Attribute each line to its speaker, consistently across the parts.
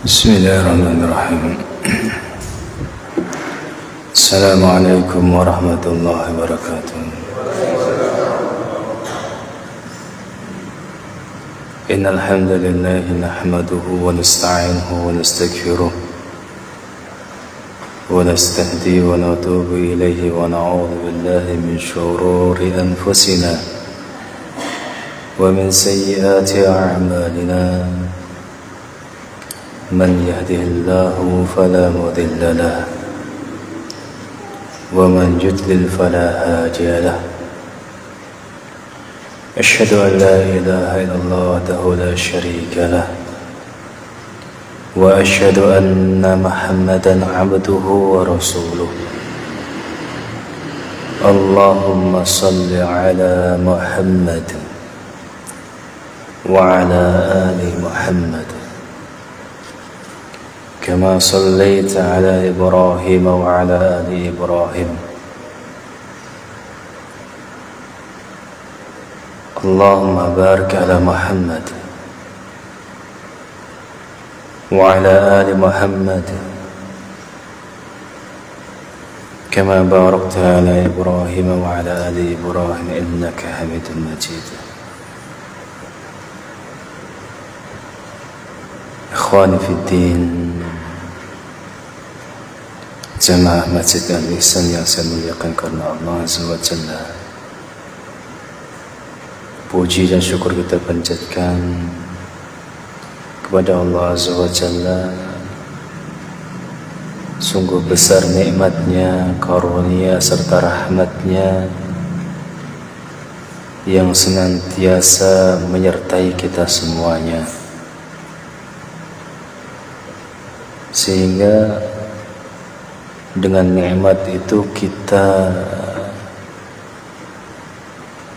Speaker 1: Bismillahirrahmanirrahim. Assalamualaikum warahmatullahi wabarakatuh. Innal hamdalillah nahmaduhu wa nasta'inuhu wa nastaghfiruh wa nastahdi wa natubu ilayhi wa na'udzu billahi min shururi anfusina wa min sayyiati a'malina. من يهده الله فلا مضل له ومن يضلل فلا هادي له أشهد أن لا إله إلا الله وحده لا شريك له وأشهد أن محمدا عبده ورسوله اللهم صل على محمد وعلى آل محمد كما صليت على إبراهيم وعلى آل إبراهيم اللهم بارك على محمد وعلى آل محمد كما باركت على إبراهيم وعلى آل إبراهيم إنك حميد مجيد. إخواني في الدين, jemaah Masjid Al-Ihsan yang saya muliakan karena Allah Azza wa Jalla, puji dan syukur kita panjatkan kepada Allah Azza wa Jalla. Sungguh besar nikmatnya, karunia serta rahmatnya yang senantiasa menyertai kita semuanya, sehingga dengan nikmat itu kita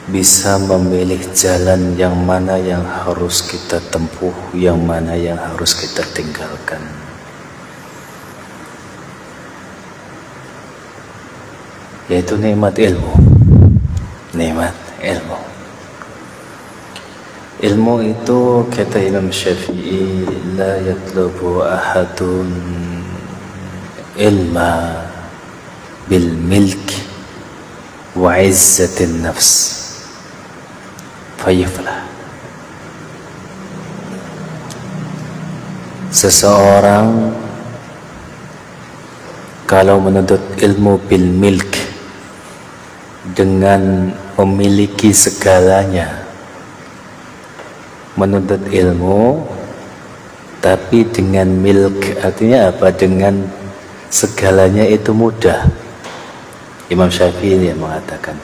Speaker 1: bisa memilih jalan yang mana yang harus kita tempuh, yang mana yang harus kita tinggalkan. Yaitu nikmat ilmu. Nikmat ilmu. Ilmu itu kata Imam Syafi'i, la yatlubu ahadun ilma bil milk wa izzatin nafs fayaflah. Seseorang kalau menuntut ilmu bil milk dengan memiliki segalanya, menuntut ilmu tapi dengan milk artinya apa? Dengan segalanya itu mudah. Imam Syafi'i yang mengatakan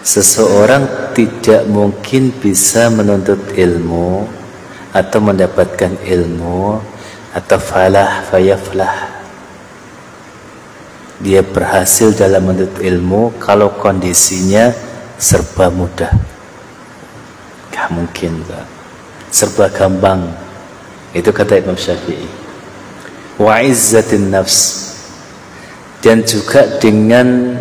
Speaker 1: seseorang tidak mungkin bisa menuntut ilmu atau mendapatkan ilmu atau falah fayaflah, dia berhasil dalam menuntut ilmu kalau kondisinya serba mudah. Gak mungkin, Pak. Serba gampang. Itu kata Imam Syafi'i. Wa izzatin nafs, dan juga dengan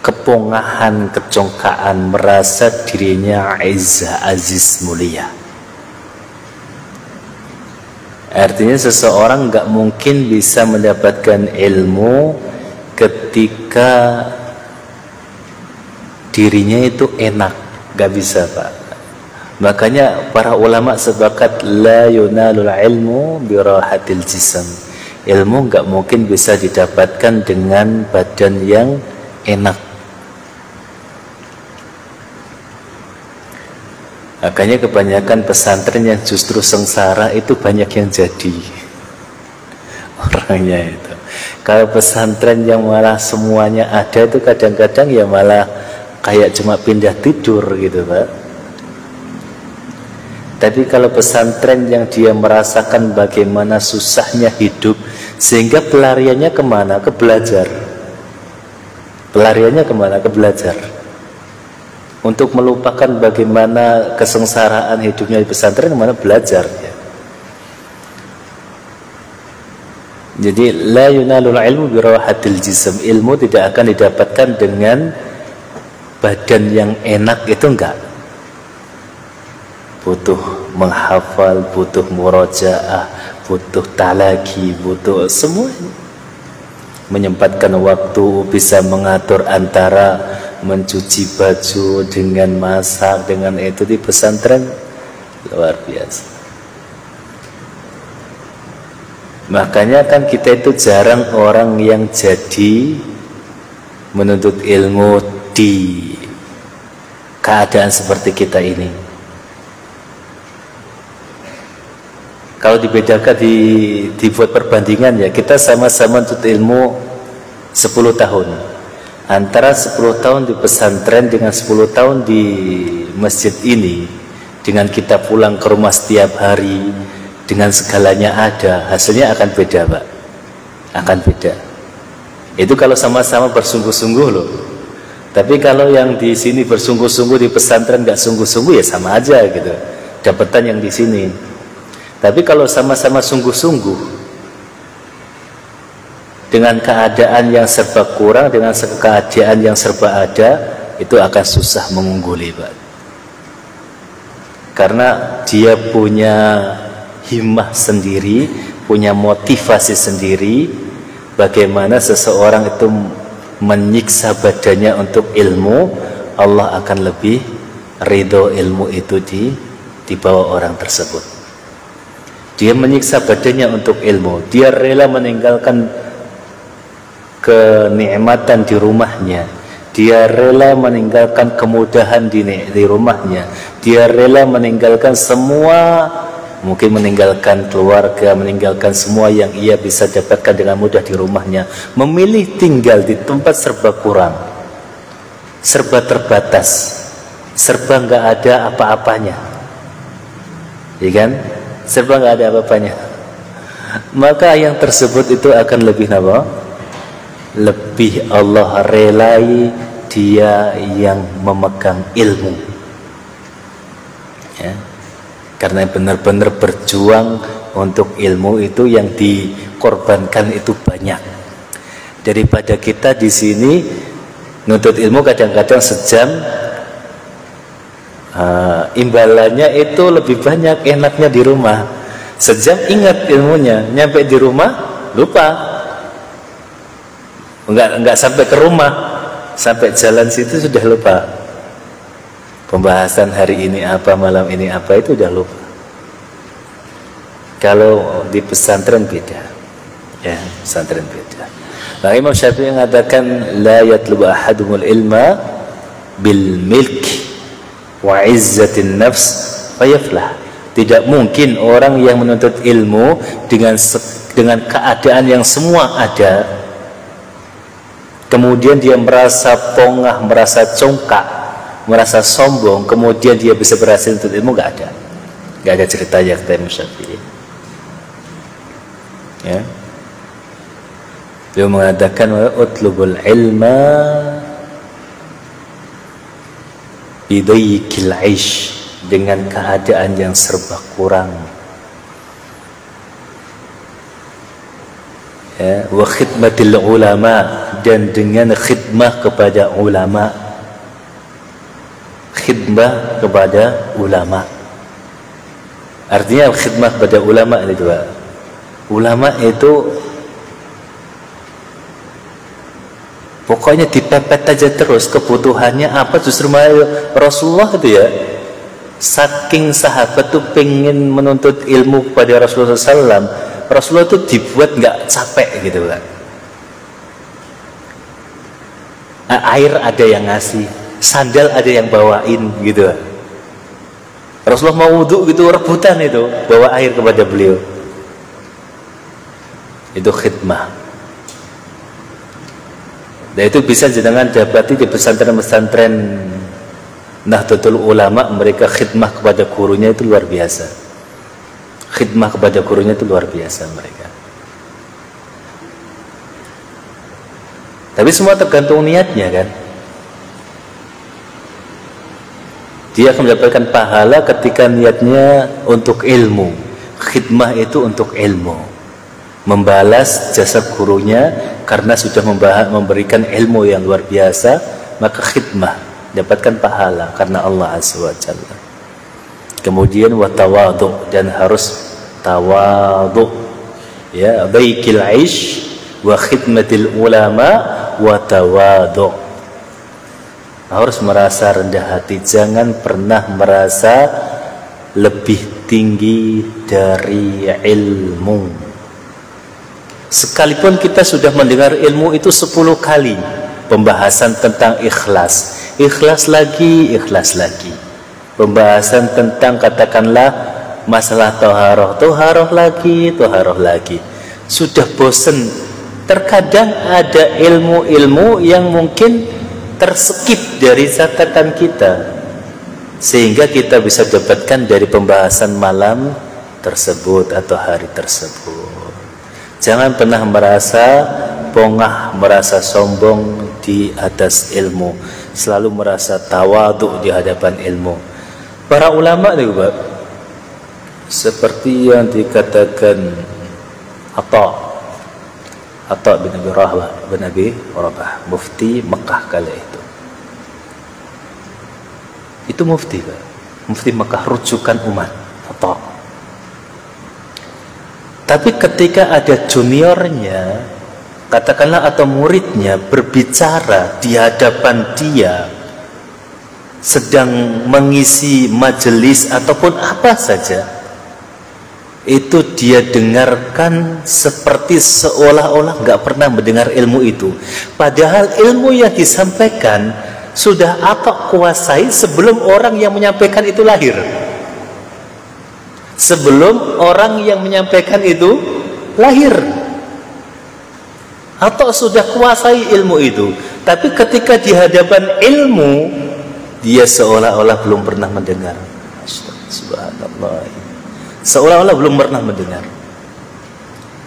Speaker 1: kepongahan, kecongkaan, merasa dirinya izzah, aziz, mulia. Artinya seseorang gak mungkin bisa mendapatkan ilmu ketika dirinya itu enak. Gak bisa, Pak. Makanya para ulama sepakat la yunalul ilmu birahatil jism. Ilmu enggak mungkin bisa didapatkan dengan badan yang enak. Makanya kebanyakan pesantren yang justru sengsara itu banyak yang jadi orangnya itu. Kalau pesantren yang malah semuanya ada itu kadang-kadang ya malah kayak cuma pindah tidur gitu, Pak. Tapi kalau pesantren yang dia merasakan bagaimana susahnya hidup, sehingga pelariannya kemana? Ke belajar. Pelariannya kemana? Ke belajar. Untuk melupakan bagaimana kesengsaraan hidupnya di pesantren, kemana? Belajar. Jadi la yunalul ilmu birahatil jism. Ilmu tidak akan didapatkan dengan badan yang enak, itu enggak. butuh menghafal, butuh murojaah, butuh talaki, butuh semuanya. Menyempatkan waktu, bisa mengatur antara mencuci baju dengan masak, dengan itu di pesantren luar biasa. Makanya kan kita itu jarang orang yang jadi menuntut ilmu di keadaan seperti kita ini. Kalau dibedakan dibuat perbandingan ya, kita sama-sama menuntut ilmu 10 tahun. Antara 10 tahun di pesantren dengan 10 tahun di masjid ini, dengan kita pulang ke rumah setiap hari, dengan segalanya ada, hasilnya akan beda, Pak. Akan beda. Itu kalau sama-sama bersungguh-sungguh loh. Tapi kalau yang di sini bersungguh-sungguh, di pesantren nggak sungguh-sungguh, ya sama aja gitu. Dapatan yang di sini. Tapi kalau sama-sama sungguh-sungguh, dengan keadaan yang serba kurang, dengan keadaan yang serba ada, itu akan susah mengungguli, Pak. Karena dia punya himmah sendiri, punya motivasi sendiri, bagaimana seseorang itu menyiksa badannya untuk ilmu, Allah akan lebih ridho ilmu itu di bawah orang tersebut. Dia menyiksa badannya untuk ilmu, dia rela meninggalkan kenikmatan di rumahnya, dia rela meninggalkan kemudahan di rumahnya, dia rela meninggalkan semua, mungkin meninggalkan keluarga, meninggalkan semua yang ia bisa dapatkan dengan mudah di rumahnya, memilih tinggal di tempat serba kurang, serba terbatas, serba nggak ada apa-apanya, ya kan? Serba nggak ada apa-apanya. Maka yang tersebut itu akan lebih apa? Lebih Allah relai dia yang memegang ilmu, ya. Karena benar-benar berjuang untuk ilmu itu, yang dikorbankan itu banyak. Daripada kita di sini nuntut ilmu kadang-kadang sejam, imbalannya itu lebih banyak enaknya di rumah. Sejam ingat ilmunya, nyampe di rumah lupa. Enggak sampai ke rumah, sampai jalan situ sudah lupa. Pembahasan hari ini apa, malam ini apa, itu udah lupa. Kalau di pesantren beda, ya, pesantren beda. Nah, Imam Syafi'i mengatakan la yatlubu ahadumul ilma bil milk wa izzatin nafs fayaflah. Tidak mungkin orang yang menuntut ilmu dengan keadaan yang semua ada, kemudian dia merasa pongah, merasa congkak, merasa sombong, kemudian dia bisa berhasil untuk ilmu. Nggak ada ceritanya, kata Imam Syafi'i. Ya, dia mengatakan utlubul ilma bidayikil aish, dengan keadaan yang serba kurang, ya, wa khidmatil ulama, dan dengan khidmah kepada ulama, khidmah kepada ulama. Artinya khidmah kepada ulama itu, Pak. Ulama itu pokoknya dipepet aja terus, kebutuhannya apa, justru Rasulullah itu ya, saking sahabat tuh pengen menuntut ilmu kepada Rasulullah SAW, Rasulullah itu dibuat nggak capek gitu kan. Air ada yang ngasih, sandal ada yang bawain gitu. Rasulullah mau wudhu gitu, rebutan itu bawa air kepada beliau. Itu khidmah. Dan itu bisa jenengan dapati di pesantren-pesantren Nahdlatul Ulama, mereka khidmah kepada gurunya itu luar biasa. Khidmah kepada gurunya itu luar biasa mereka. Tapi semua tergantung niatnya kan. Dia akan mendapatkan pahala ketika niatnya untuk ilmu. Khidmah itu untuk ilmu, membalas jasa gurunya karena sudah memberikan ilmu yang luar biasa, maka khidmah, dapatkan pahala karena Allah Azza wa Jalla. Kemudian watawadu, dan harus tawadu, ya, baikil aish wa khidmatil ulama watawadu. Harus merasa rendah hati, jangan pernah merasa lebih tinggi dari ilmu. Sekalipun kita sudah mendengar ilmu itu 10 kali pembahasan tentang ikhlas, ikhlas lagi, ikhlas lagi. Pembahasan tentang katakanlah masalah toharoh lagi. Sudah bosen. Terkadang ada ilmu-ilmu yang mungkin terskip dari catatan kita, sehingga kita bisa dapatkan dari pembahasan malam tersebut atau hari tersebut. Jangan pernah merasa pongah, merasa sombong di atas ilmu. Selalu merasa tawadhu di hadapan ilmu. Para ulama juga seperti yang dikatakan Atha bin Abi Rabah, mufti Mekah kala itu. Itu mufti, Pak. Mufti Mekah, rujukan umat. Atha. Tapi ketika ada juniornya, katakanlah atau muridnya berbicara di hadapan dia, sedang mengisi majelis ataupun apa saja, itu dia dengarkan seperti seolah-olah nggak pernah mendengar ilmu itu. Padahal ilmu yang disampaikan sudah Atha kuasai sebelum orang yang menyampaikan itu lahir. Sebelum orang yang menyampaikan itu lahir, Atha sudah kuasai ilmu itu. Tapi ketika di hadapan ilmu, dia seolah-olah belum pernah mendengar. Subhanallah. Seolah-olah belum pernah mendengar,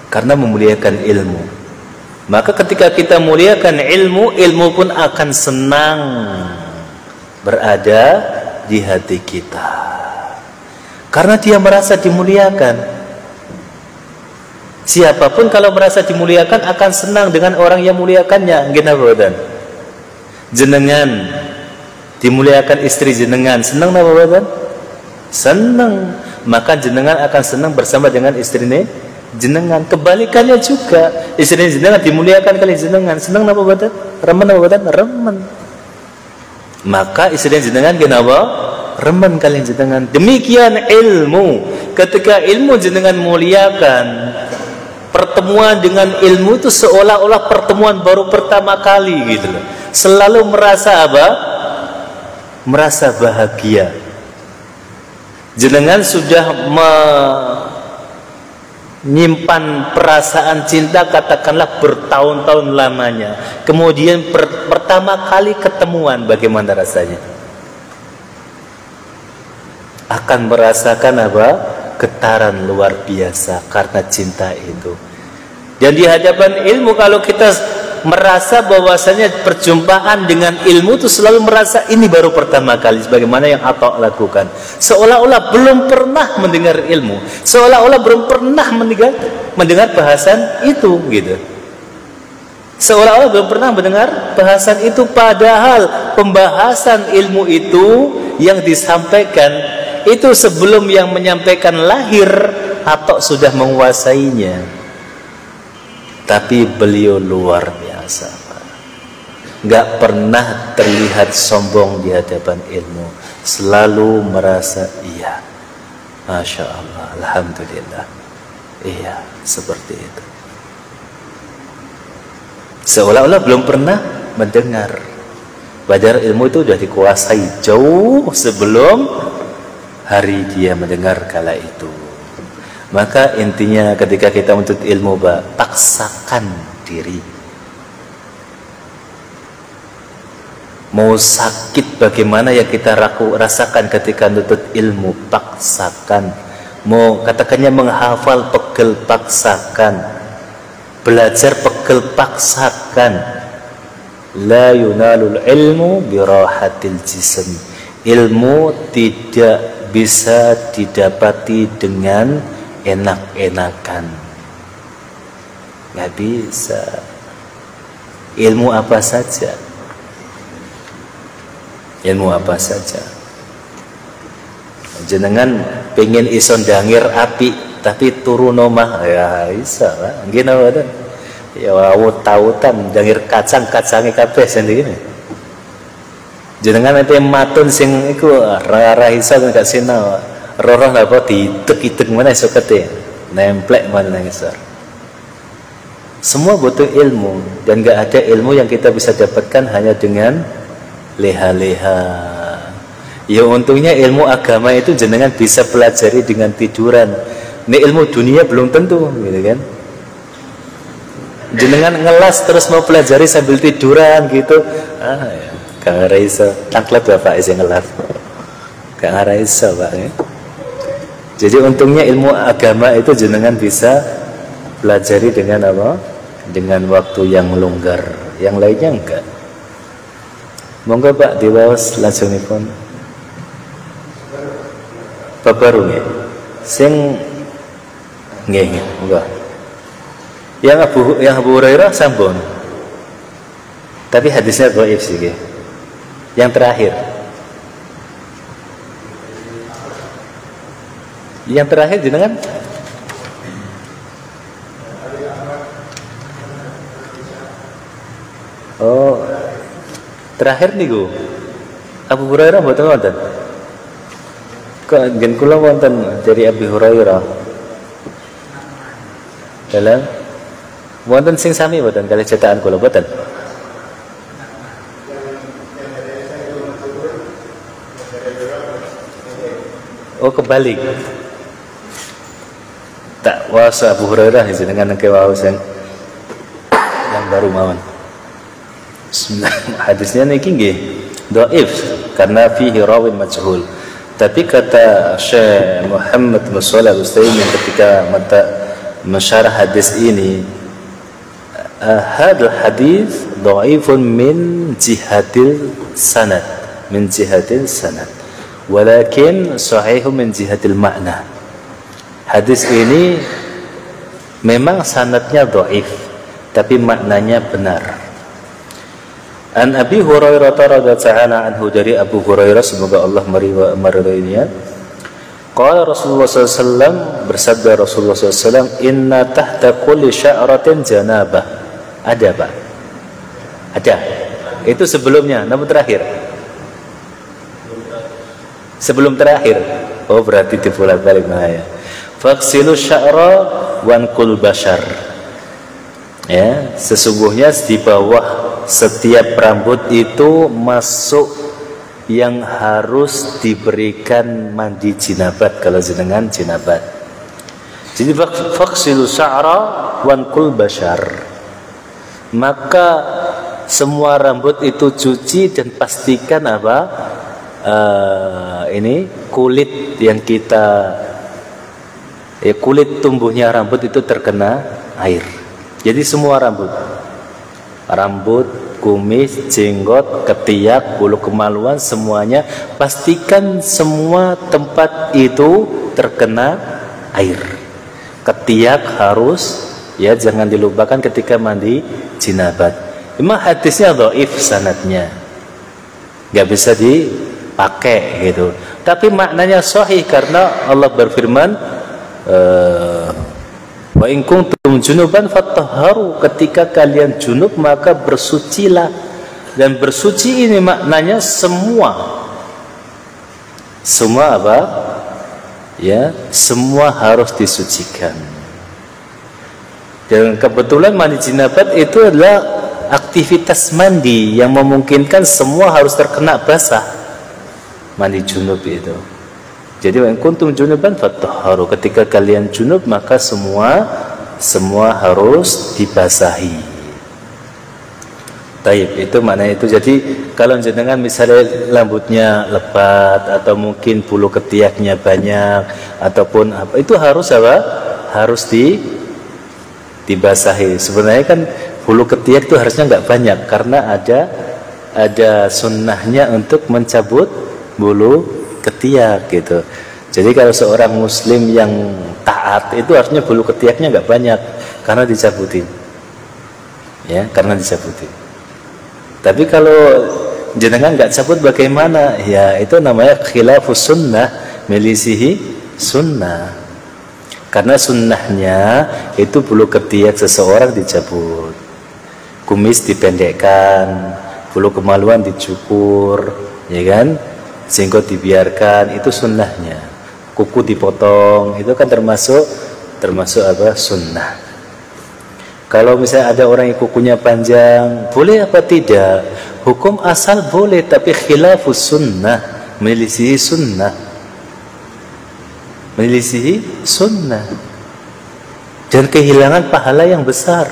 Speaker 1: karena memuliakan ilmu. Maka ketika kita muliakan ilmu, ilmu pun akan senang berada di hati kita, karena dia merasa dimuliakan. Siapapun kalau merasa dimuliakan akan senang dengan orang yang muliakannya. Jenengan dimuliakan istri jenengan, senang napa boten? Senang. Maka jenengan akan senang bersama dengan istrinya jenengan. Kebalikannya juga, istrinya jenengan dimuliakan kali jenengan, senang napa boten? Remen napa boten? Remen. Maka istrinya jenengan kenapa? Remen kali jenengan. Demikian ilmu. Ketika ilmu jenengan muliakan, pertemuan dengan ilmu itu seolah-olah pertemuan baru pertama kali gitu loh. Selalu merasa apa? Merasa bahagia. Jenengan sudah menyimpan perasaan cinta katakanlah bertahun-tahun lamanya. Kemudian pertama kali ketemuan, bagaimana rasanya? Akan merasakan apa? Getaran luar biasa karena cinta itu. Dan di hadapan ilmu, kalau kita merasa bahwasanya perjumpaan dengan ilmu itu selalu merasa ini baru pertama kali, sebagaimana yang Atha lakukan, seolah-olah belum pernah mendengar ilmu, seolah-olah belum pernah mendengar bahasan itu gitu, seolah-olah belum pernah mendengar bahasan itu. Padahal pembahasan ilmu itu yang disampaikan itu sebelum yang menyampaikan lahir, Atha sudah menguasainya. Tapi beliau luar biasa, nggak pernah terlihat sombong di hadapan ilmu, selalu merasa iya, masya Allah, alhamdulillah, iya, seperti itu. Seolah-olah belum pernah mendengar, padahal ilmu itu sudah dikuasai jauh sebelum hari dia mendengar kala itu. Maka intinya ketika kita menuntut ilmu, paksakan diri. Mau sakit bagaimana yang kita rasakan ketika menuntut ilmu, paksakan. Mau katakannya menghafal, pegel, paksakan. Belajar, pegel, paksakan. La yunalul ilmu birahatil jism. Ilmu tidak bisa didapati dengan enak-enakan, nggak bisa. Ilmu apa saja, ilmu apa saja. jenengan pengen ison dangir api tapi turun omah ya bisa Pak. Nggih napa mboten? Ya tautan dangir kacang-kacange kabeh sendiri. Jenengan ente matun sing iku ra iso gak sinau. Roh napa diitek-itek mana sokete. Nemplek mana nang isor. Semua butuh ilmu dan gak ada ilmu yang kita bisa dapatkan hanya dengan leha-leha. Ya untungnya ilmu agama itu jenengan bisa pelajari dengan tiduran. Ini ilmu dunia belum tentu, gitu kan? Jenengan ngelas terus mau pelajari sambil tiduran gitu. Ya, gak ngerasa. Tangklet bapak isi ngelas. Gak ngerasa Pak. Ya. Jadi untungnya ilmu agama itu jenengan bisa pelajari dengan apa? Dengan waktu yang longgar, yang lainnya enggak. Monggo Pak diwaos langsungipun. Babaru nggih. Sing nggih, monggo. Yang Abu Hurairah sampun. Tapi hadisnya dhaif sih nggih. Yang terakhir. Yang terakhir jenengan oh, terakhir niku Abu Hurairah mboten wonten. Kok ngen kula wonten dari Abu Hurairah. Dalam wonten sing sami mboten kalih cetakan kula mboten. Oh kebalik. Tak wasa Abu Hurairah dengan kewaos yang baru mawon. Bismillah. Hadisnya niki nggih dhaif karena fihi rawin majhul. Tapi kata Syekh Muhammad bin Shalih Al-Utsaimin ketika mensyarah hadis ini, hadal hadis dhaifun min jihatil sanad, walakin sahihun min jihatil makna. Hadis ini memang sanadnya dhaif, tapi maknanya benar. An Abi Hurairah radhiyallahu anhu, dari Abu Hurairah semoga Allah meridainya, qala Rasulullah SAW, bersabda Rasulullah SAW, inna tahta kulli sya'ratin janabah. Ada Pak? Ada. Itu sebelumnya, namun terakhir. Sebelum terakhir. Oh berarti dibolak-balik ya. Faksilu sya'ra wankul bashar. Ya, sesungguhnya di bawah setiap rambut itu masuk yang harus diberikan mandi jinabat kalau jenengan jinabat. Jadi faksilu sya'ra wankul bashar. Maka semua rambut itu cuci dan pastikan apa? Ini kulit yang kita kulit tumbuhnya rambut itu terkena air. Jadi semua rambut, kumis, jenggot, ketiak, bulu kemaluan, semuanya pastikan semua tempat itu terkena air. Ketiak harus ya jangan dilupakan ketika mandi jinabat. Memang hadisnya dhaif sanadnya, nggak bisa dipakai gitu. Tapi maknanya sahih karena Allah berfirman, wa in kuntum junuban fatahharu, ketika kalian junub maka bersucilah. Dan bersuci ini maknanya semua apa? Ya, semua harus disucikan. Dan kebetulan mandi jinabat itu adalah aktivitas mandi yang memungkinkan semua harus terkena basah. Mandi junub itu. Jadi wa in kuntum junuban fatahharu, ketika kalian junub maka semua harus dibasahi. Taib, itu maknanya itu. Jadi kalau jenengan misalnya rambutnya lebat atau mungkin bulu ketiaknya banyak ataupun apa, itu harus apa? Harus dibasahi. Sebenarnya kan bulu ketiak itu harusnya nggak banyak karena ada sunnahnya untuk mencabut bulu ketiak gitu. Jadi kalau seorang muslim yang taat itu harusnya bulu ketiaknya nggak banyak karena dicabutin. Ya, karena dicabutin. Tapi kalau jenengan nggak cabut bagaimana? Ya itu namanya khilafus sunnah, melisihi sunnah. Karena sunnahnya itu bulu ketiak seseorang dicabut, kumis dipendekkan, bulu kemaluan dicukur, ya kan, jenggot dibiarkan, itu sunnahnya. Kuku dipotong, itu kan termasuk apa? Sunnah. Kalau misalnya ada orang yang kukunya panjang, boleh apa tidak? Hukum asal boleh, tapi khilafus sunnah, menyelisihi sunnah. Menyelisihi sunnah dan kehilangan pahala yang besar.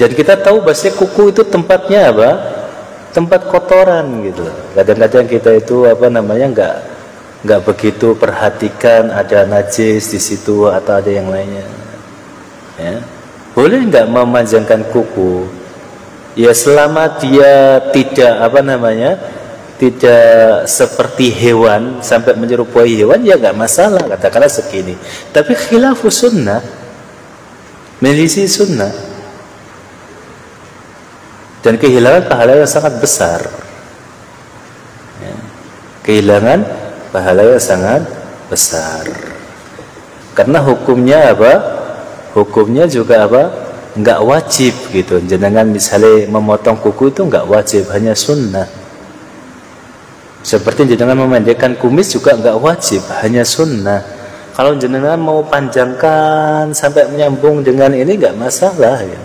Speaker 1: Dan kita tahu bahwa kuku itu tempatnya apa? Tempat kotoran gitu. Kadang-kadang kita itu apa namanya nggak begitu perhatikan ada najis di situ atau ada yang lainnya. Ya. Boleh nggak memanjangkan kuku? Ya selama dia tidak apa namanya, tidak seperti hewan sampai menyerupai hewan, ya nggak masalah, katakanlah segini. Tapi khilafus sunnah, menyelisihi sunnah, dan kehilangan pahala yang sangat besar. Ya. Kehilangan pahala yang sangat besar. Karena hukumnya apa? Hukumnya juga apa? Nggak wajib gitu. Jenengan misalnya memotong kuku itu nggak wajib, hanya sunnah. Seperti jenengan memendekkan kumis juga nggak wajib, hanya sunnah. Kalau jenengan mau panjangkan sampai menyambung dengan ini nggak masalah ya.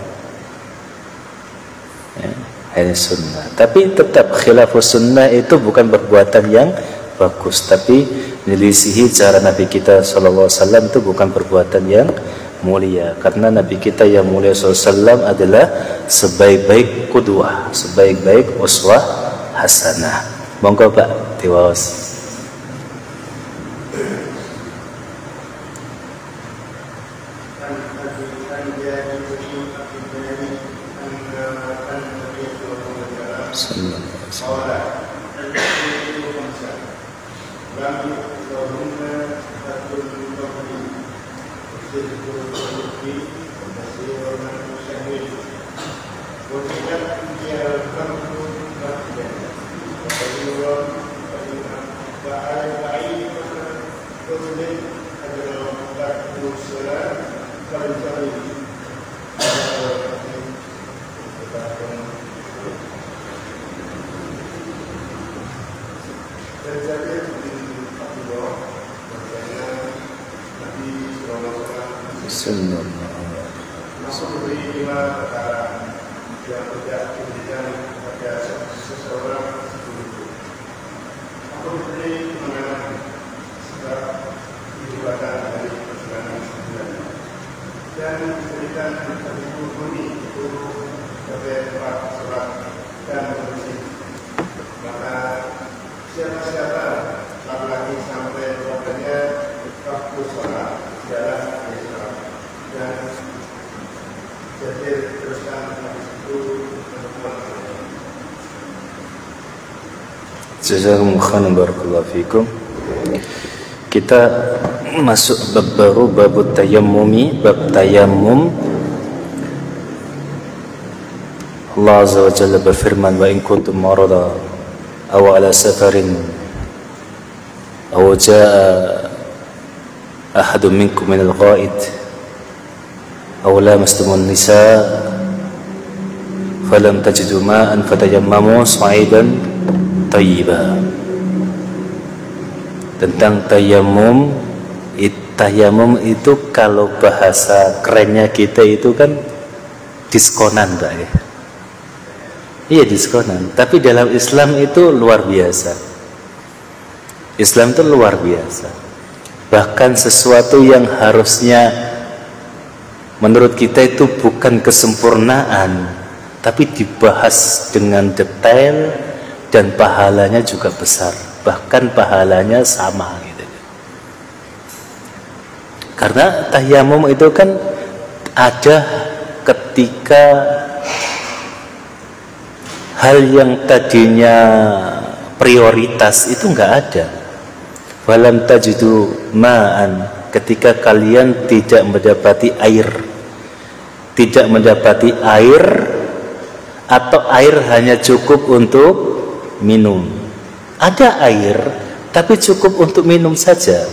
Speaker 1: Ya, hanya sunnah. Tapi tetap khilafus sunnah itu bukan perbuatan yang bagus, tapi menyelisihi cara Nabi kita SAW itu bukan perbuatan yang mulia. Karena Nabi kita yang mulia SAW adalah sebaik-baik qudwah, sebaik-baik uswah hasanah. Monggo Pak Tiwaos. Jazakumullahu khairan, barakallahu fikum. Kita masuk bab baru, bab tayammumi, bab tayammum. Allah Azza wa Jalla berfirman, wa in kuntum marada aw ala safarin aw jaa ahadun minkum min al-ghaid aw lamastumun nisa falam tajidu ma'an fatayammamu sa'idan tayyiba. Tentang tayamum. Tayamum itu kalau bahasa kerennya kita itu kan diskonan, Pak ya. Iya, diskonan. Tapi dalam Islam itu luar biasa. Islam itu luar biasa. Bahkan sesuatu yang harusnya menurut kita itu bukan kesempurnaan, tapi dibahas dengan detail dan pahalanya juga besar. Bahkan pahalanya sama gitu. Karena tayamum itu kan ada ketika hal yang tadinya prioritas itu enggak ada. Walam tajidu ma'an, ketika kalian tidak mendapati air. Tidak mendapati air, atau air hanya cukup untuk minum. Ada air, tapi cukup untuk minum saja.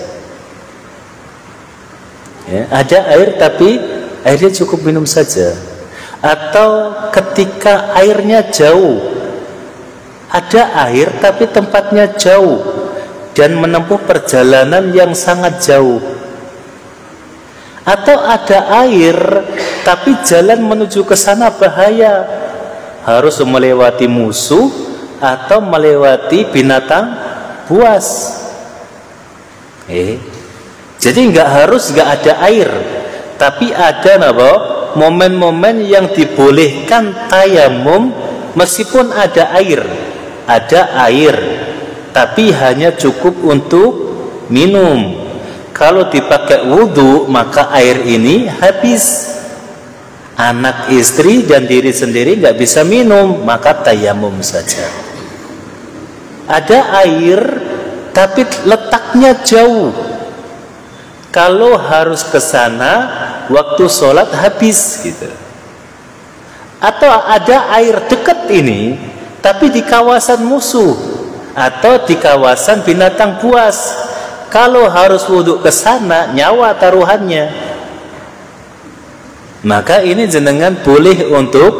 Speaker 1: Ya, ada air tapi airnya cukup minum saja. Atau ketika airnya jauh, ada air tapi tempatnya jauh dan menempuh perjalanan yang sangat jauh. Atau ada air tapi jalan menuju ke sana bahaya, harus melewati musuh atau melewati binatang buas. Jadi nggak ada air, tapi ada momen-momen yang dibolehkan tayamum meskipun ada air. Ada air, tapi hanya cukup untuk minum. Kalau dipakai wudhu, maka air ini habis. Anak istri dan diri sendiri nggak bisa minum, maka tayamum saja. Ada air, tapi letaknya jauh. Kalau harus ke sana, waktu sholat habis gitu. Atau ada air dekat ini, tapi di kawasan musuh atau di kawasan binatang buas. Kalau harus wudhu ke sana, nyawa taruhannya. Maka ini jenengan boleh untuk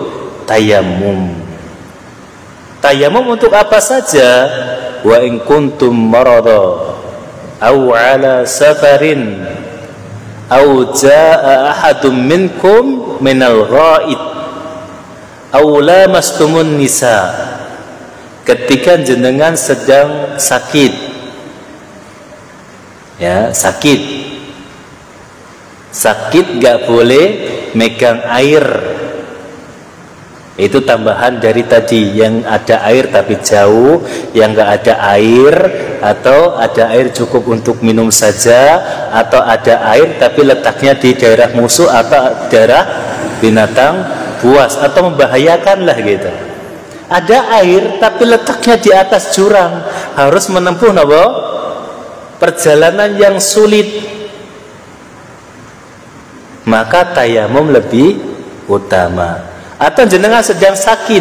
Speaker 1: tayamum. Tayamum untuk apa saja? Wa in kuntum marada aw ala safarin aw jaa ahadum minkum minal ghaid aw lamastumun nisa. Ketika jenengan sedang sakit, ya, sakit nggak boleh megang air. Itu tambahan dari tadi, yang ada air tapi jauh, yang nggak ada air, atau ada air cukup untuk minum saja, atau ada air tapi letaknya di daerah musuh atau daerah binatang buas, atau membahayakan lah gitu. Ada air tapi letaknya di atas jurang, harus menempuh perjalanan yang sulit, maka tayamum lebih utama. Atau jenengan sedang sakit,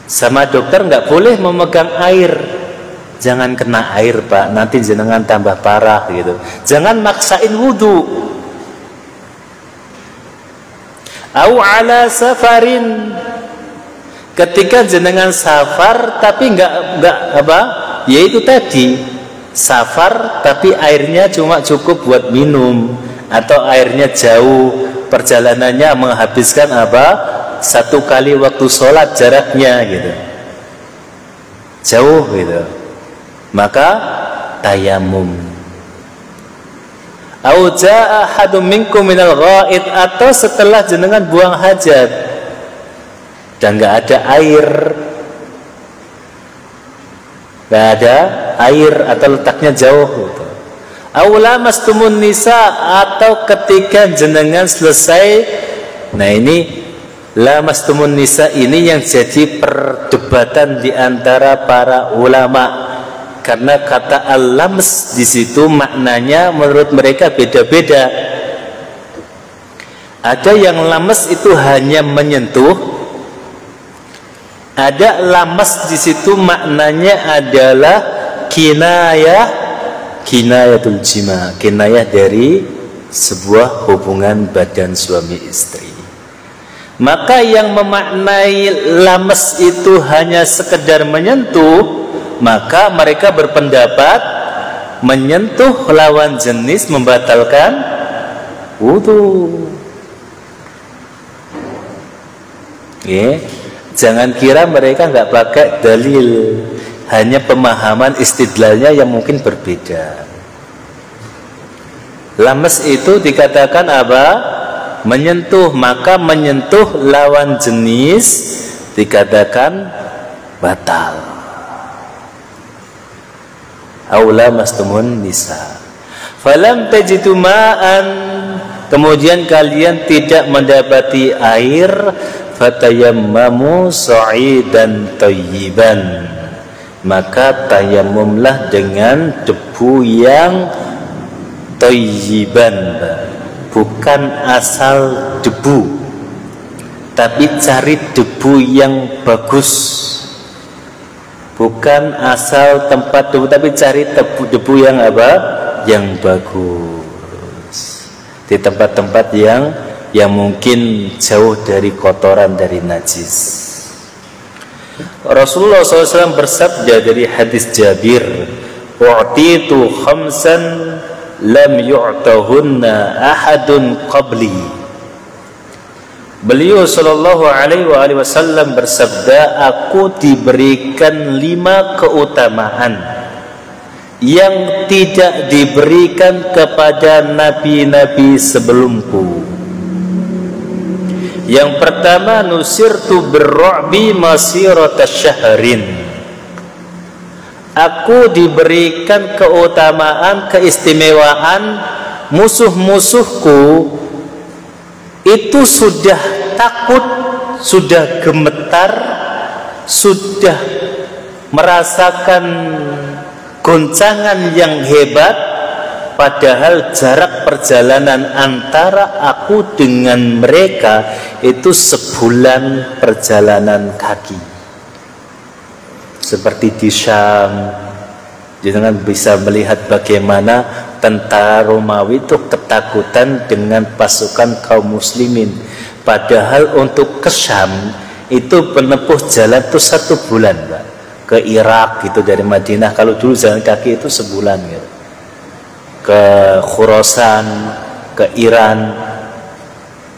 Speaker 1: sama dokter nggak boleh memegang air. Jangan kena air pak, nanti jenengan tambah parah gitu. Jangan maksain wudhu. Au ala safarin, ketika jenengan safar tapi nggak yaitu tadi safar tapi airnya cuma cukup buat minum, atau airnya jauh, perjalanannya menghabiskan 1 kali waktu sholat jaraknya gitu, jauh gitu, maka tayamum. Au jaa ahadum minkum minal ghaid, atau setelah jenengan buang hajat dan nggak ada air, atau letaknya jauh gitu. Aula mastumun nisa, atau ketika jenengan selesai. Nah ini lamastumun nisa ini yang jadi perdebatan di antara para ulama, karena kata al-lams di situ maknanya menurut mereka beda-beda. Ada yang lamas itu hanya menyentuh, ada lamas di situ maknanya adalah kinayatul jima, kinayah dari sebuah hubungan badan suami istri. Maka yang memaknai lamas itu hanya sekedar menyentuh, maka mereka berpendapat menyentuh lawan jenis membatalkan wudu. Jangan kira mereka nggak pakai dalil, hanya pemahaman istidlalnya yang mungkin berbeda. Lames itu dikatakan menyentuh, maka menyentuh lawan jenis dikatakan batal. Aula mastumun nisa falam tajidu ma'an, kemudian kalian tidak mendapati air, fatayammamu sa'idan thayyiban, maka tayamumlah dengan debu yang thayyiban, bukan asal debu, tapi cari debu yang bagus, bukan asal tempat debu, tapi cari debu yang apa? Yang bagus di tempat-tempat yang mungkin jauh dari kotoran, dari najis. Rasulullah SAW bersabda dari hadis Jabir, "U'titu khamsan lam yu'tahunna ahadun qabli." Beliau sallallahu alaihi wasallam bersabda, aku diberikan 5 keutamaan yang tidak diberikan kepada nabi-nabi sebelumku. Yang pertama, nusirtu birru'bi masirata syahrin. Aku diberikan keutamaan, keistimewaan, musuh-musuhku itu sudah takut, sudah gemetar, sudah merasakan goncangan yang hebat. Padahal jarak perjalanan antara aku dengan mereka itu sebulan perjalanan kaki. Seperti di Syam, jangan bisa melihat bagaimana tentara Romawi itu ketakutan dengan pasukan kaum muslimin. Padahal untuk ke Syam itu menempuh jalan itu 1 bulan, Pak. Ke Irak itu dari Madinah, kalau dulu jalan kaki itu sebulan gitu. Ke Khurasan, ke Iran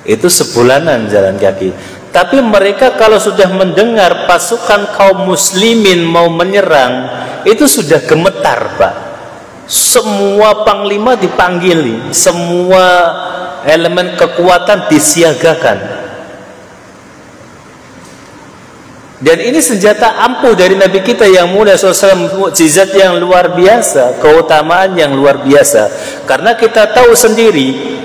Speaker 1: itu sebulanan jalan kaki. Tapi mereka kalau sudah mendengar pasukan kaum muslimin mau menyerang, itu sudah gemetar, Pak. Semua panglima dipanggil, semua elemen kekuatan disiagakan. Dan ini senjata ampuh dari Nabi kita yang mulia SAW, mukjizat yang luar biasa, keutamaan yang luar biasa. Karena kita tahu sendiri,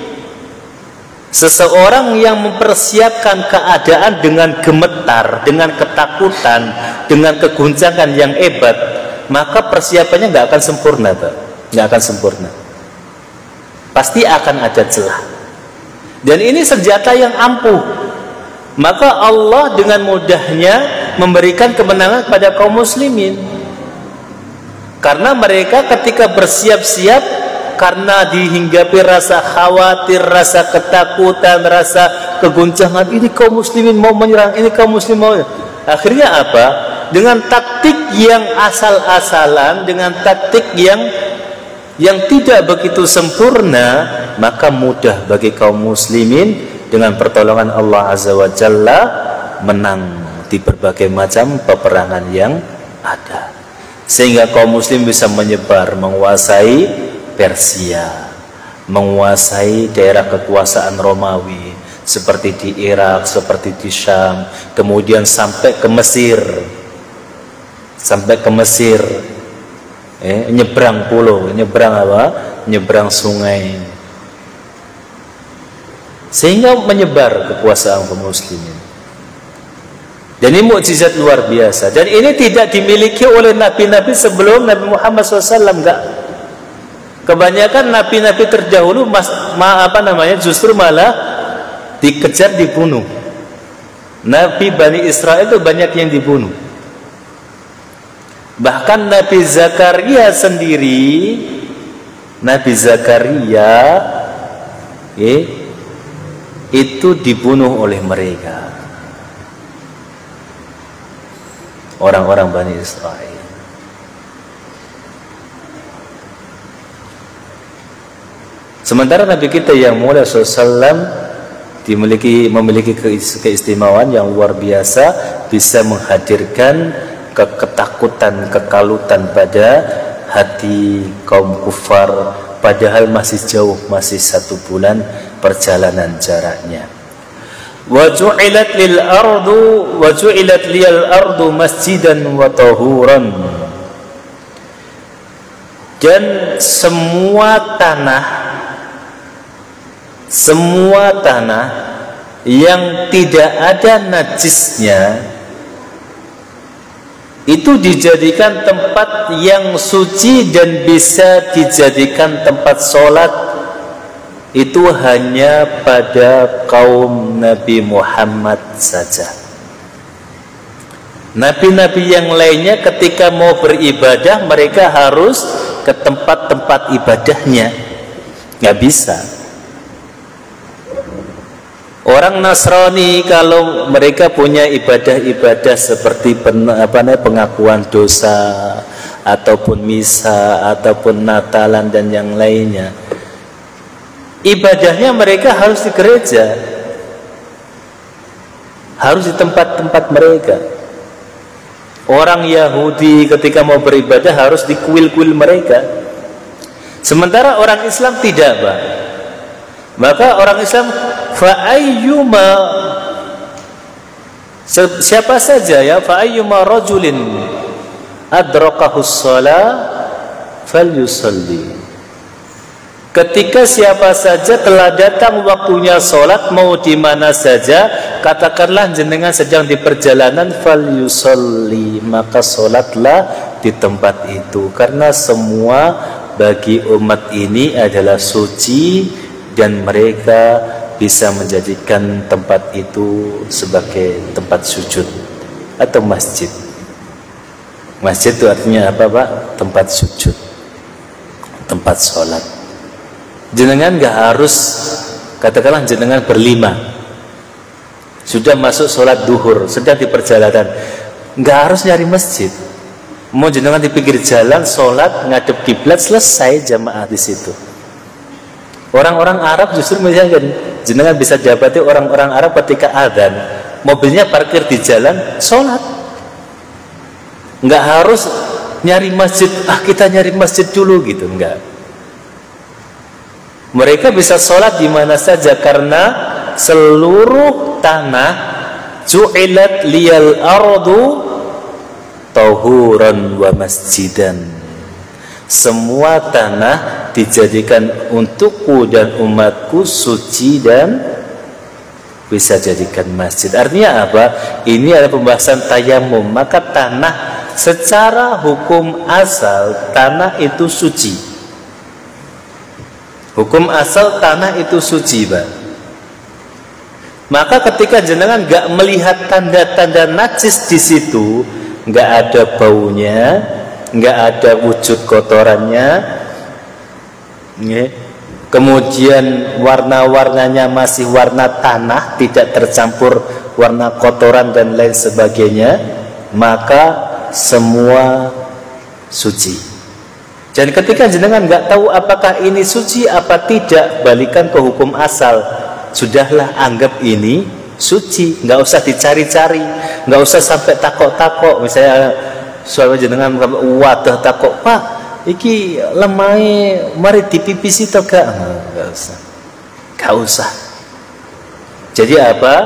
Speaker 1: seseorang yang mempersiapkan keadaan dengan gemetar, dengan ketakutan, dengan keguncangan yang hebat, maka persiapannya nggak akan sempurna, Pak. Nggak akan sempurna. Pasti akan ada celah. Dan ini senjata yang ampuh. Maka Allah dengan mudahnya memberikan kemenangan kepada kaum muslimin. Karena mereka ketika bersiap-siap, karena dihinggapi rasa khawatir, rasa ketakutan, rasa keguncangan, ini kaum muslimin mau menyerang, ini kaum muslim mau. Akhirnya apa? Dengan taktik yang asal-asalan, dengan taktik yang tidak begitu sempurna, maka mudah bagi kaum muslimin dengan pertolongan Allah Azza wa Jalla menang di berbagai macam peperangan yang ada, sehingga kaum muslim bisa menyebar, menguasai Persia, menguasai daerah kekuasaan Romawi seperti di Irak, seperti di Syam, kemudian sampai ke Mesir, nyebrang pulau, nyebrang apa? Nyebrang sungai, sehingga menyebar kekuasaan kaum muslimin. Dan ini mukjizat luar biasa. Dan ini tidak dimiliki oleh nabi-nabi sebelum Nabi Muhammad SAW. Enggak. Kebanyakan nabi-nabi terdahulu justru malah dikejar, dibunuh. Nabi Bani Israel itu banyak yang dibunuh. Bahkan Nabi Zakaria sendiri, itu dibunuh oleh mereka, orang-orang Bani Israel. Sementara Nabi kita yang mulia SAW memiliki keistimewaan yang luar biasa, bisa menghadirkan ketakutan, kekalutan pada hati kaum kufar, padahal masih jauh, masih 1 bulan perjalanan jaraknya. Wa ju'ilat liyal ardu masjidan wa tahuran. Dan semua tanah yang tidak ada najisnya itu dijadikan tempat yang suci dan bisa dijadikan tempat sholat, itu hanya pada kaum Nabi Muhammad saja. Nabi-nabi yang lainnya ketika mau beribadah mereka harus ke tempat-tempat ibadahnya, nggak bisa. Orang Nasrani kalau mereka punya ibadah-ibadah seperti pengakuan dosa ataupun misa ataupun Natalan dan yang lainnya, ibadahnya mereka harus di gereja, harus di tempat-tempat mereka. Orang Yahudi ketika mau beribadah harus di kuil-kuil mereka. Sementara orang Islam tidak, Pak. Maka orang Islam fa'ayyuma, siapa saja ya, fa'ayyuma rajulin adrakahus shalah falyusalli. Ketika siapa saja telah datang waktunya sholat, mau di mana saja, katakanlah jenengan sedang di perjalanan, falyusalli, maka sholatlah di tempat itu. Karena semua bagi umat ini adalah suci dan mereka bisa menjadikan tempat itu sebagai tempat sujud atau masjid. Masjid itu artinya apa, Pak? Tempat sujud, tempat sholat. Jenengan nggak harus, katakanlah jenengan berlima sudah masuk sholat duhur, sedang di perjalanan, nggak harus nyari masjid. Mau jenengan di pinggir jalan sholat ngadep kiblat, selesai jamaah di situ. Orang-orang Arab justru misalnya jenengan bisa dapati orang-orang Arab ketika adzan mobilnya parkir di jalan, sholat. Nggak harus nyari masjid, kita nyari masjid dulu gitu, enggak. Mereka bisa sholat di mana saja karena seluruh tanah ju'ilat liyal ardu tahuran wa masjidan. Semua tanah dijadikan untukku dan umatku suci dan bisa jadikan masjid. Artinya apa? Ini adalah pembahasan tayamum. Maka tanah secara hukum asal tanah itu suci. Hukum asal tanah itu suci, Pak. Maka ketika jenengan nggak melihat tanda-tanda najis di situ, nggak ada baunya, nggak ada wujud kotorannya, kemudian warna-warnanya masih warna tanah, tidak tercampur warna kotoran dan lain sebagainya, maka semua suci. Dan ketika jenengan nggak tahu apakah ini suci apa tidak, balikan ke hukum asal. Sudahlah, anggap ini suci, nggak usah dicari-cari, nggak usah sampai takok-takok. Misalnya suara jenengan wadah takok, Pak, iki lemai mari dipipisi toh gak? Nggak usah, nggak usah. Jadi apa?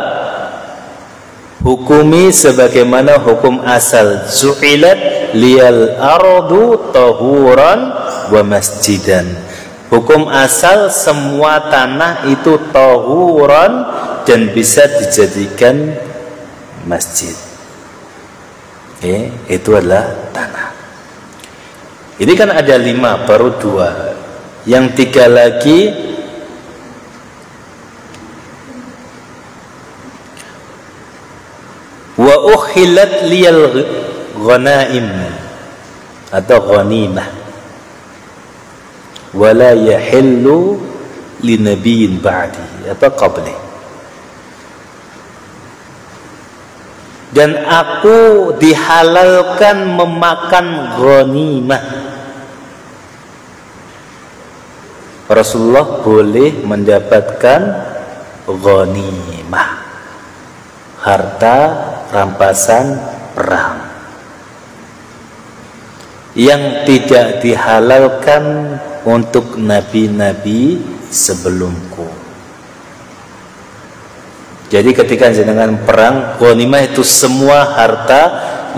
Speaker 1: Hukumi sebagaimana hukum asal, zu'ilat liyal ardu tahuran wa masjidan. Hukum asal semua tanah itu tahuran dan bisa dijadikan masjid. Itu adalah tanah. Ini kan ada 5, baru 2. Yang 3 lagi wa uhillat liyal ghanaim atau ghanimah wala yahillu li nabiyyin ba'di atau qabli. Dan aku dihalalkan memakan ghanimah. Rasulullah boleh mendapatkan ghanimah, harta rampasan perang, yang tidak dihalalkan untuk nabi-nabi sebelumku. Jadi ketika jenengan perang, ghanimah itu semua harta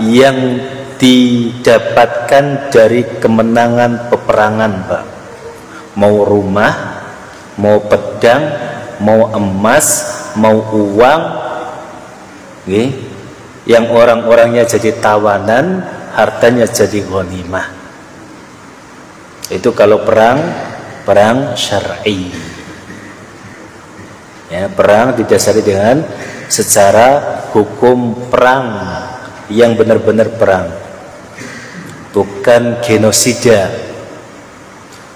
Speaker 1: yang didapatkan dari kemenangan peperangan, Pak. Mau rumah, mau pedang, mau emas, mau uang, yang orang-orangnya jadi tawanan, hartanya jadi ghanimah. Itu kalau perang syar'i. Ya, perang didasari dengan secara hukum perang yang benar-benar perang, bukan genosida,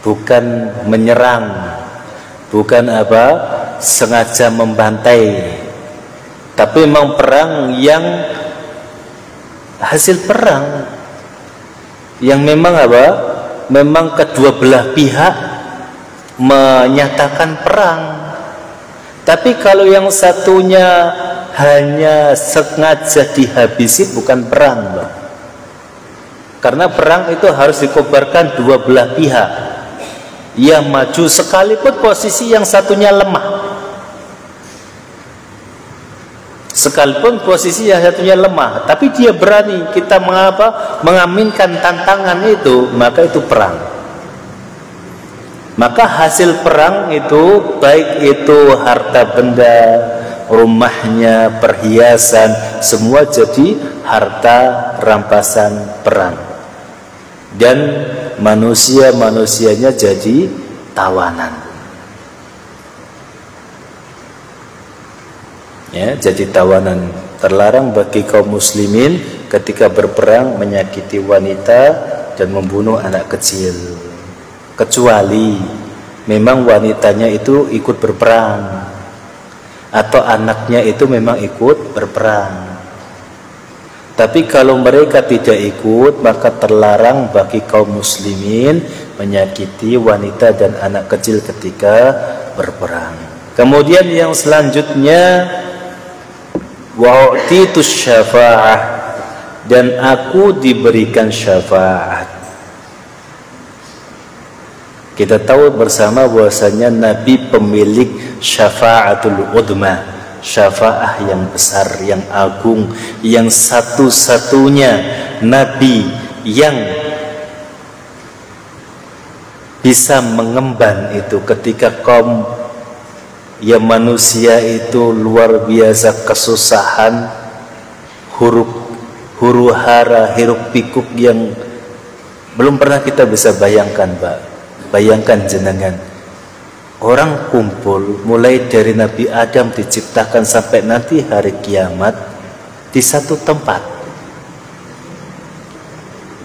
Speaker 1: bukan menyerang, bukan sengaja membantai, tapi memang perang yang hasil perang yang memang memang kedua belah pihak menyatakan perang. Tapi kalau yang satunya hanya sengaja dihabisi, bukan perang, Bang. Karena perang itu harus dikobarkan dua belah pihak yang maju, sekalipun posisi yang satunya lemah. Sekalipun posisi yang satunya lemah, tapi dia berani, kita mengaminkan tantangan itu, maka itu perang. Maka hasil perang itu, baik itu harta benda, rumahnya, perhiasan, semua jadi harta rampasan perang. Dan manusianya jadi tawanan. Ya, jadi tawanan. Terlarang bagi kaum muslimin ketika berperang menyakiti wanita dan membunuh anak kecil, kecuali memang wanitanya itu ikut berperang atau anaknya itu memang ikut berperang. Tapi kalau mereka tidak ikut, maka terlarang bagi kaum muslimin menyakiti wanita dan anak kecil ketika berperang. Kemudian yang selanjutnya, wa'utitus syafa'ah, dan aku diberikan syafaat. Kita tahu bersama bahwasanya Nabi pemilik syafa'atul udma, syafaah yang besar, yang agung, yang satu-satunya Nabi yang bisa mengemban itu ketika kaum manusia itu luar biasa kesusahan, huru hara, hiruk pikuk yang belum pernah kita bisa bayangkan, Pak. Bayangkan jenengan, orang kumpul mulai dari Nabi Adam diciptakan sampai nanti hari kiamat di satu tempat.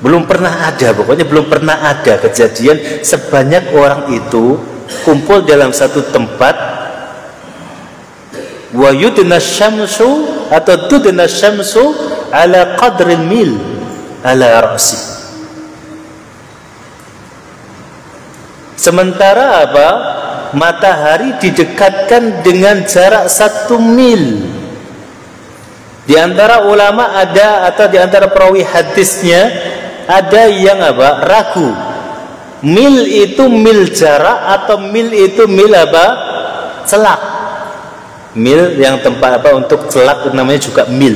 Speaker 1: Belum pernah ada, pokoknya belum pernah ada kejadian sebanyak orang itu kumpul dalam satu tempat. Wa yudna syamsu atau tudna syamsu ala qadril mil ala ra'si. Sementara matahari didekatkan dengan jarak 1 mil. Di antara ulama ada, atau di antara perawi hadisnya ada yang ragu, mil itu mil jarak atau mil itu mil celak. Mil yang tempat untuk celak namanya juga mil,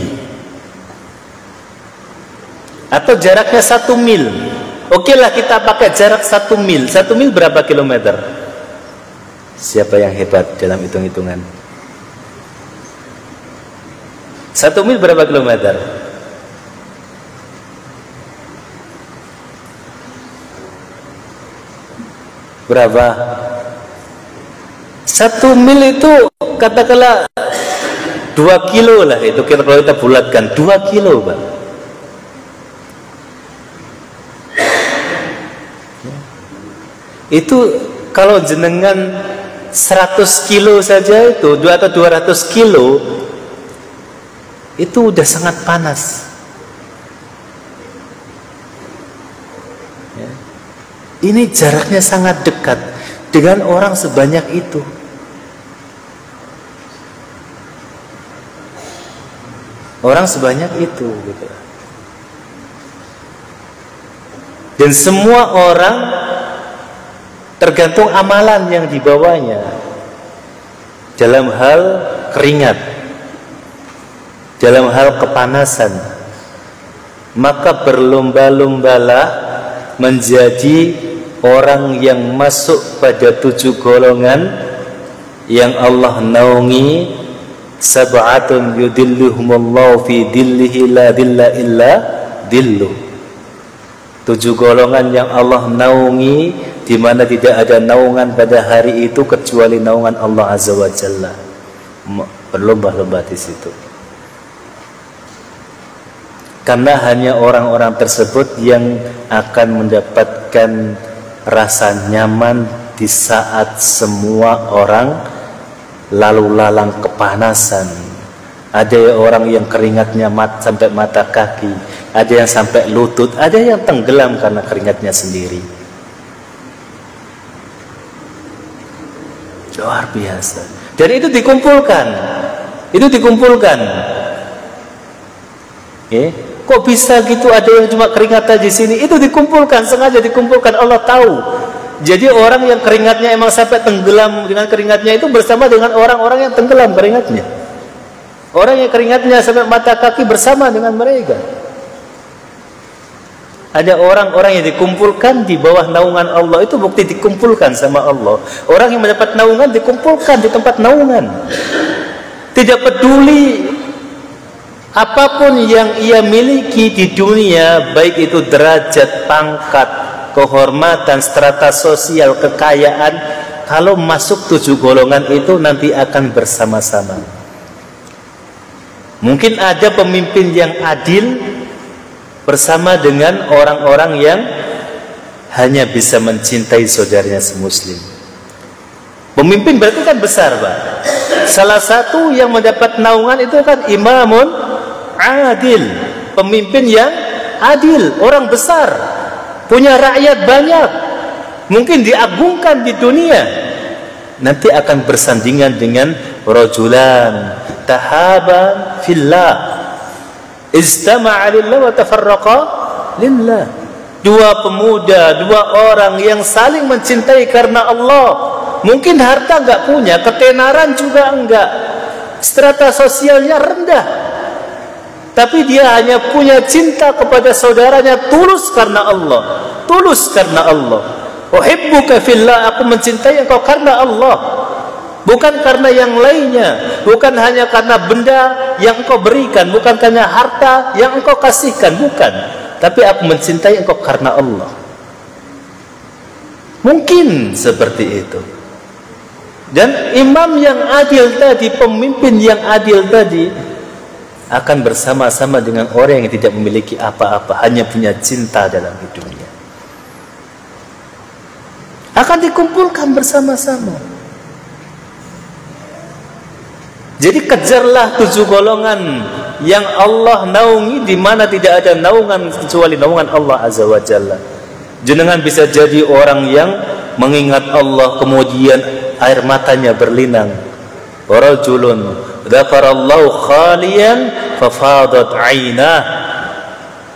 Speaker 1: atau jaraknya 1 mil. Oke lah, kita pakai jarak 1 mil. 1 mil berapa kilometer? Siapa yang hebat dalam hitung-hitungan? 1 mil berapa kilometer? Berapa? 1 mil itu katakanlah 2 kilo lah, itu kalau kita bulatkan 2 kilo, Pak. Itu kalau jenengan 100 kilo saja itu, atau 200 kilo itu udah sangat panas. Ini jaraknya sangat dekat dengan orang sebanyak itu. Orang sebanyak itu gitu. Dan semua orang tergantung amalan yang dibawanya. Dalam hal keringat, dalam hal kepanasan, maka berlomba-lombalah menjadi orang yang masuk pada 7 golongan yang Allah naungi. Sab'atun yudilluhumullahu fi dillihi la dilla illa dillu. 7 golongan yang Allah naungi, di mana tidak ada naungan pada hari itu kecuali naungan Allah Azza wa Jalla. Berlomba-lomba di situ. Karena hanya orang-orang tersebut yang akan mendapatkan rasa nyaman di saat semua orang lalu lalang kepanasan. Ada orang yang keringatnya sampai mata kaki, ada yang sampai lutut, ada yang tenggelam karena keringatnya sendiri. Luar biasa. Dan itu dikumpulkan. Kok bisa gitu, ada yang cuma keringat di sini? Itu dikumpulkan, sengaja dikumpulkan, Allah tahu. Jadi orang yang keringatnya emang sampai tenggelam dengan keringatnya itu bersama dengan orang-orang yang tenggelam keringatnya. Orang yang keringatnya sampai mata kaki bersama dengan mereka. Ada orang-orang yang dikumpulkan di bawah naungan Allah, itu bukti dikumpulkan sama Allah. Orang yang mendapat naungan dikumpulkan di tempat naungan. Tidak peduli apapun yang ia miliki di dunia, baik itu derajat, pangkat, kehormatan, strata sosial, kekayaan, kalau masuk 7 golongan itu nanti akan bersama-sama. Mungkin ada pemimpin yang adil bersama dengan orang-orang yang hanya bisa mencintai saudaranya semuslim. Pemimpin berarti kan besar, Pak. Salah satu yang mendapat naungan itu kan imamun adil, pemimpin yang adil, orang besar, punya rakyat banyak, mungkin diagungkan di dunia. Nanti akan bersandingan dengan rajulan tahaban fillah, istama'a lillah wa tafarraqa lillah. Dua pemuda, dua orang yang saling mencintai karena Allah. Mungkin harta enggak punya, ketenaran juga enggak, strata sosialnya rendah, tapi dia hanya punya cinta kepada saudaranya, tulus karena Allah. Tulus karena Allah. Uhibbuka fillah, aku mencintai engkau karena Allah, bukan karena yang lainnya, bukan hanya karena benda yang engkau berikan, bukan karena harta yang engkau kasihkan, bukan, tapi aku mencintai engkau karena Allah. Mungkin seperti itu. Dan imam yang adil tadi, pemimpin yang adil tadi, akan bersama-sama dengan orang yang tidak memiliki apa-apa, hanya punya cinta dalam hidupnya. Akan dikumpulkan bersama-sama. Jadi kejarlah 7 golongan yang Allah naungi, di mana tidak ada naungan kecuali naungan Allah Azza wa Jalla. Jenengan bisa jadi orang yang mengingat Allah kemudian air matanya berlinang. Rajulun dzakarallahu khaliyan fafadat 'ainah.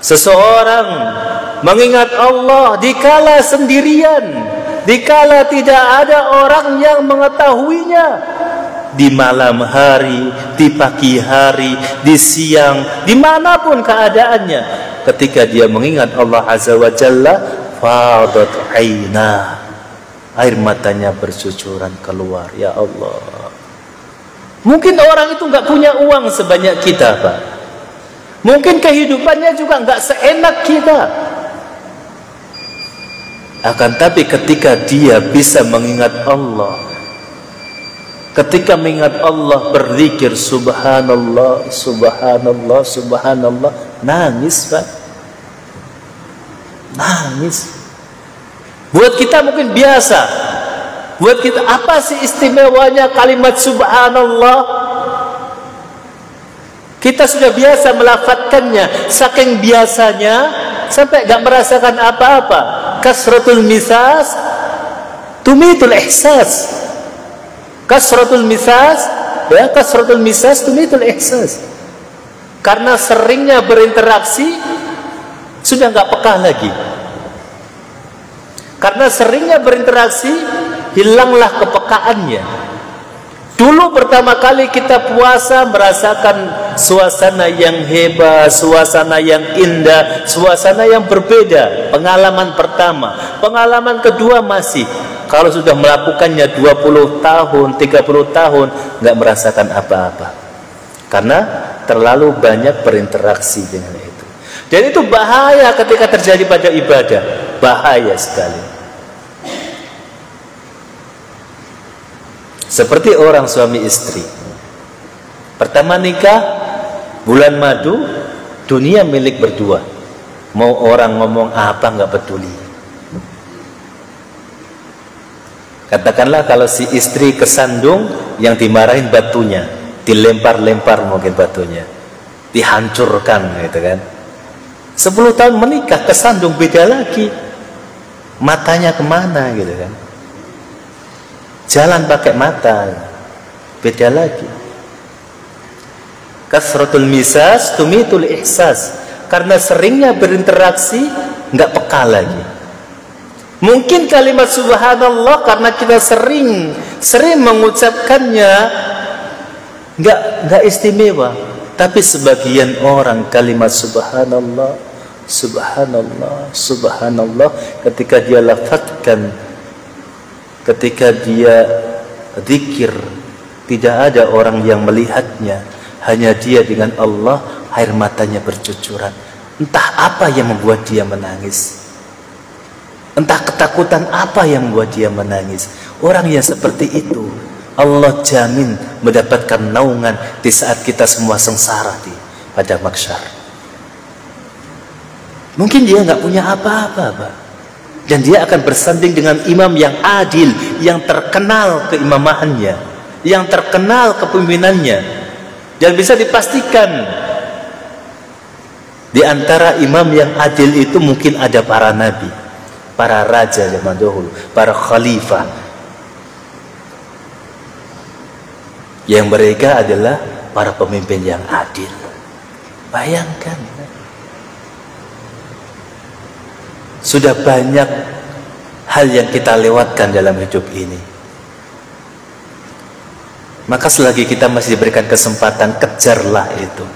Speaker 1: Seseorang mengingat Allah dikala sendirian, dikala tidak ada orang yang mengetahuinya, di malam hari, di pagi hari, di siang, dimanapun keadaannya, ketika dia mengingat Allah Azza wa Jalla, fadat 'ainah, air matanya bercucuran keluar. Ya Allah. Mungkin orang itu nggak punya uang sebanyak kita, Pak. Mungkin kehidupannya juga nggak seenak kita. Akan tapi ketika dia bisa mengingat Allah, ketika mengingat Allah, berzikir subhanallah, subhanallah, subhanallah, nangis, Pak. Nangis. Buat kita mungkin biasa. Buat kita, apa sih istimewanya kalimat subhanallah? Kita sudah biasa melafadzkannya, saking biasanya sampai gak merasakan apa-apa. Kasratul misas tumitul ihsas. Kasratul misas, ya, kasratul misas tumitul ihsas. Karena seringnya berinteraksi, sudah gak peka lagi. Karena seringnya berinteraksi, hilanglah kepekaannya. Dulu pertama kali kita puasa merasakan suasana yang hebat, suasana yang indah, suasana yang berbeda. Pengalaman pertama, pengalaman kedua masih. Kalau sudah melakukannya 20 tahun, 30 tahun, nggak merasakan apa-apa. Karena terlalu banyak berinteraksi dengan itu. Dan itu bahaya ketika terjadi pada ibadah. Bahaya sekali. Seperti orang suami istri, pertama nikah, bulan madu, Dunia milik berdua. Mau orang ngomong apa nggak peduli. Katakanlah kalau si istri kesandung, yang dimarahin batunya, dilempar-lempar mungkin batunya, dihancurkan gitu kan. 10 tahun menikah, kesandung, beda lagi. Matanya kemana gitu kan. Jalan pakai mata, beda lagi. Kasratul misas tumitul ihsas. Karena seringnya berinteraksi, nggak peka lagi. Mungkin kalimat subhanallah karena kita sering mengucapkannya nggak istimewa. Tapi sebagian orang kalimat subhanallah, subhanallah, subhanallah ketika dia lafazkan, ketika dia zikir, tidak ada orang yang melihatnya, hanya dia dengan Allah, air matanya bercucuran. Entah apa yang membuat dia menangis. Entah ketakutan apa yang membuat dia menangis. Orang yang seperti itu Allah jamin mendapatkan naungan di saat kita semua sengsara pada mahsyar. Mungkin dia nggak punya apa-apa, Pak. Dan dia akan bersanding dengan imam yang adil, yang terkenal keimamahannya, yang terkenal kepemimpinannya. Dan bisa dipastikan di antara imam yang adil itu mungkin ada para nabi, para raja zaman dahulu, para khalifah, yang mereka adalah para pemimpin yang adil. Bayangkan, sudah banyak hal yang kita lewatkan dalam hidup ini. Maka selagi kita masih diberikan kesempatan, kejarlah itu.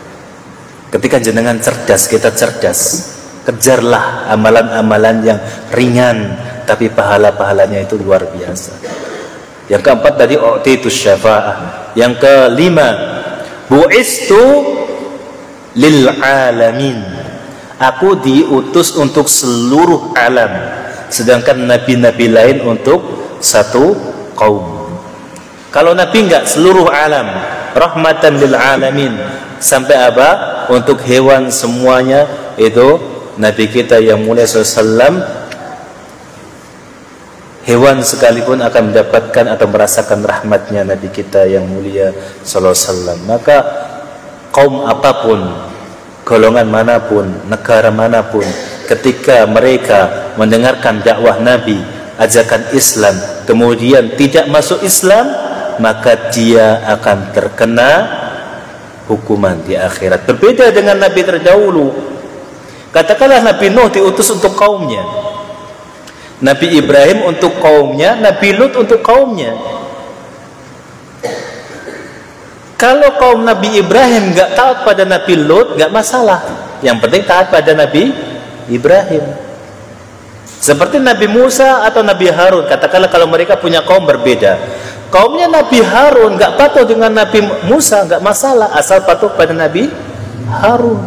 Speaker 1: Ketika jenengan cerdas, kita cerdas, kejarlah amalan-amalan yang ringan tapi pahala-pahalanya itu luar biasa. Yang keempat tadi u'titu syafa'ah. Yang kelima, bu'istu lil alamin. Aku diutus untuk seluruh alam, sedangkan nabi-nabi lain untuk satu kaum. Kalau nabi enggak seluruh alam, rahmatan lil alamin. Sampai apa? Untuk hewan semuanya itu nabi kita yang mulia SAW, hewan sekalipun akan mendapatkan atau merasakan rahmatnya nabi kita yang mulia SAW. Maka kaum apapun, golongan manapun, negara manapun, ketika mereka mendengarkan dakwah nabi, ajakan Islam, kemudian tidak masuk Islam, maka dia akan terkena hukuman di akhirat. Berbeda dengan nabi terdahulu. Katakanlah Nabi Nuh diutus untuk kaumnya, Nabi Ibrahim untuk kaumnya, Nabi Lut untuk kaumnya. Kalau kaum Nabi Ibrahim nggak taat pada Nabi Lut, nggak masalah. Yang penting taat pada Nabi Ibrahim. Seperti Nabi Musa atau Nabi Harun. Katakanlah kalau mereka punya kaum berbeda, kaumnya Nabi Harun nggak patuh dengan Nabi Musa, nggak masalah, asal patuh pada Nabi Harun.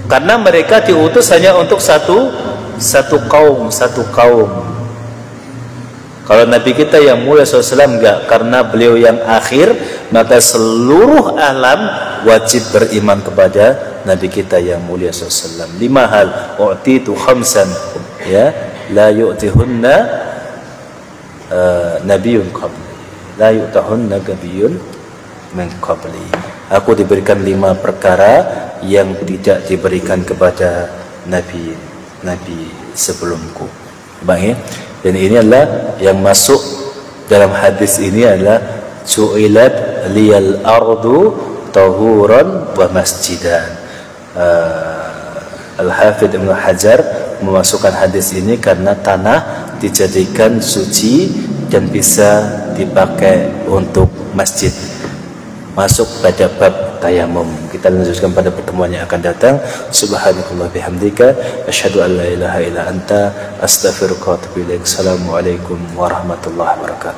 Speaker 1: Karena mereka diutus hanya untuk satu kaum. Kalau Nabi kita yang mulia SAW enggak, karena beliau yang akhir, maka seluruh alam wajib beriman kepada Nabi kita yang mulia SAW. 5 hal, u'titu khamsan, ya, la yu'tihunna nabiyyun qabli, la yu'tahunna nabiyyun min qabli. Aku diberikan 5 perkara yang tidak diberikan kepada nabi sebelumku. Baik, dan ini adalah yang masuk dalam hadis ini adalah su'ilat liyal ardu tahuran wa masjidan. Al-Hafidh Ibnu Hajar memasukkan hadis ini karena tanah dijadikan suci dan bisa dipakai untuk masjid. Masuk pada bab tayamum. Kita lanjutkan pada pertemuan yang akan datang. Subhanakallah bihamdika asyhadu an la ilaha illa anta astaghfiruka wa atubu ilaik. Assalamualaikum warahmatullahi wabarakatuh.